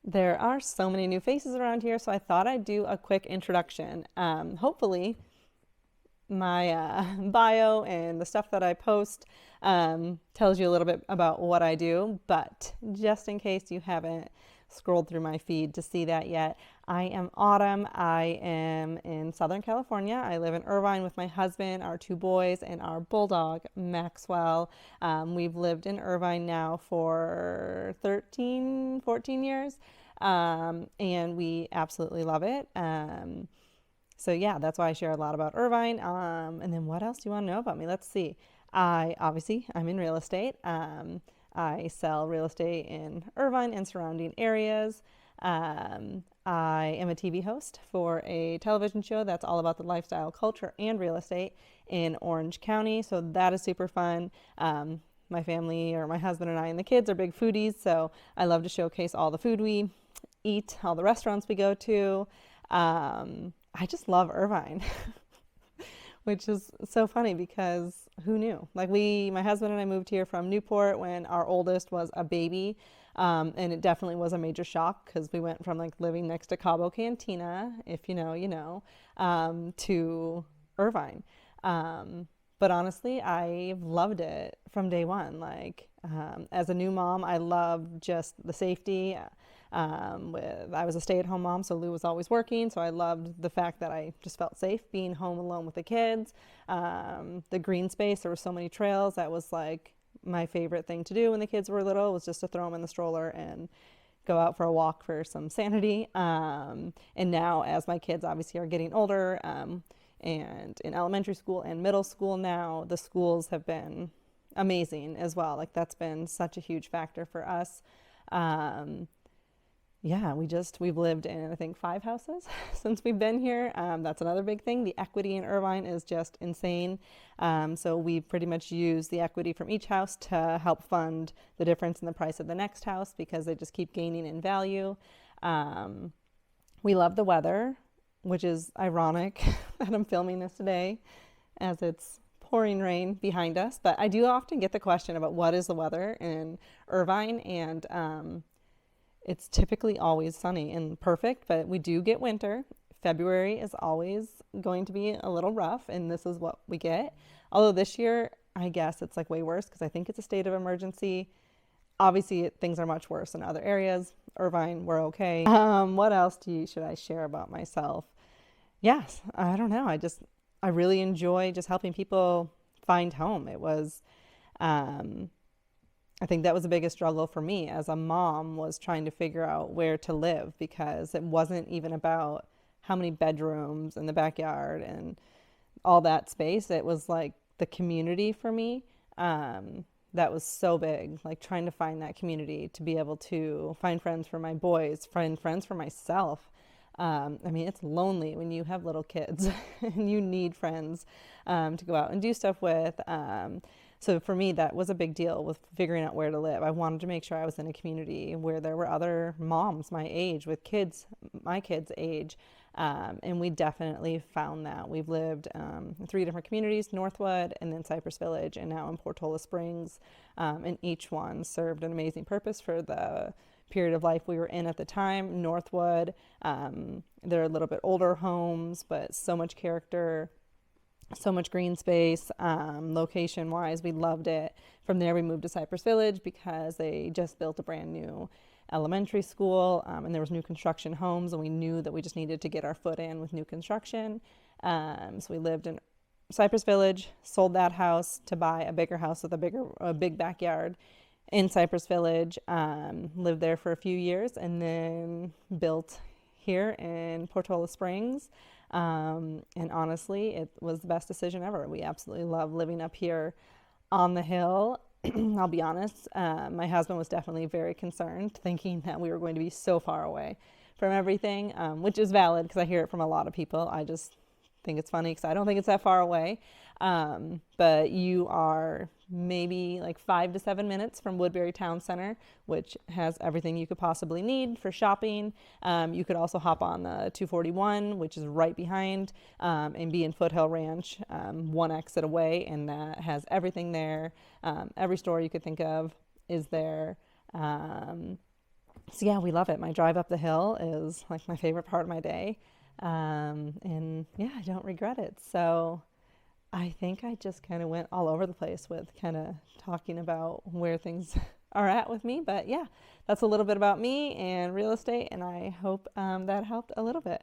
There are so many new faces around here, so I thought I'd do a quick introduction. Hopefully, my bio and the stuff that I post tells you a little bit about what I do, but just in case you haven't scrolled through my feed to see that yet, I am Autumn. I am in Southern California. I live in Irvine with my husband, our two boys, and our bulldog, Maxwell. We've lived in Irvine now for 13, 14 years, and we absolutely love it. So yeah, that's why I share a lot about Irvine. And then what else do you want to know about me? Let's see. I'm in real estate. I sell real estate in Irvine and surrounding areas. I am a TV host for a television show that's all about the lifestyle, culture, and real estate in Orange County. So that is super fun. My family, or my husband and I and the kids, are big foodies, so I love to showcase all the food we eat, all the restaurants we go to. I just love Irvine, which is so funny because who knew? My husband and I moved here from Newport when our oldest was a baby. And it definitely was a major shock because we went from like living next to Cabo Cantina, if you know, you know, to Irvine. But honestly, I've loved it from day one. As a new mom, I loved just the safety. I was a stay-at-home mom, so Lou was always working, so I loved the fact that I just felt safe being home alone with the kids. The green space, there were so many trails. That was like my favorite thing to do when the kids were little, was just to throw them in the stroller and go out for a walk for some sanity. And now, as my kids obviously are getting older, and in elementary school and middle school now, the schools have been amazing as well. Like, that's been such a huge factor for us. Um, yeah, we've lived in, I think, 5 houses since we've been here. That's another big thing. The equity in Irvine is just insane. So we pretty much use the equity from each house to help fund the difference in the price of the next house because they just keep gaining in value. Um, we love the weather, which is ironic that I'm filming this today as it's pouring rain behind us. But I do often get the question about what is the weather in Irvine, and it's typically always sunny and perfect, but we do get winter. February is always going to be a little rough, and this is what we get. Although this year, I guess it's like way worse because I think it's a state of emergency. Obviously, things are much worse in other areas. Irvine, we're okay. What else should I share about myself? Yes, I don't know. I really enjoy just helping people find home. Um, I think that was the biggest struggle for me as a mom, was trying to figure out where to live because it wasn't even about how many bedrooms in the backyard and all that space. It was like the community for me. That was so big, like trying to find that community to be able to find friends for my boys, find friends for myself. I mean, it's lonely when you have little kids and you need friends to go out and do stuff with. So for me, that was a big deal with figuring out where to live. I wanted to make sure I was in a community where there were other moms my age with kids, my kids' age. And we definitely found that. We've lived in 3 different communities: Northwood, and then Cypress Village, and now in Portola Springs. And each one served an amazing purpose for the period of life we were in at the time. Northwood, they're a little bit older homes, but so much character, so much green space. Location wise, we loved it. From there, we moved to Cypress Village because they just built a brand new elementary school, and there was new construction homes, and we knew that we just needed to get our foot in with new construction. So we lived in Cypress Village, sold that house to buy a bigger house with a big backyard in Cypress Village. Lived there for a few years, and then built here in Portola Springs. And honestly, it was the best decision ever. We absolutely love living up here on the hill. I'll be honest, my husband was definitely very concerned, thinking that we were going to be so far away from everything, which is valid because I hear it from a lot of people. I just think it's funny because I don't think it's that far away. But you are maybe like 5 to 7 minutes from Woodbury Town Center, which has everything you could possibly need for shopping. You could also hop on the 241, which is right behind, and be in Foothill Ranch, one exit away, and that has everything there. Every store you could think of is there. So yeah, we love it. My drive up the hill is like my favorite part of my day. And yeah, I don't regret it. So I think I just kind of went all over the place with kind of talking about where things are at with me. But yeah, that's a little bit about me and real estate, and I hope that helped a little bit.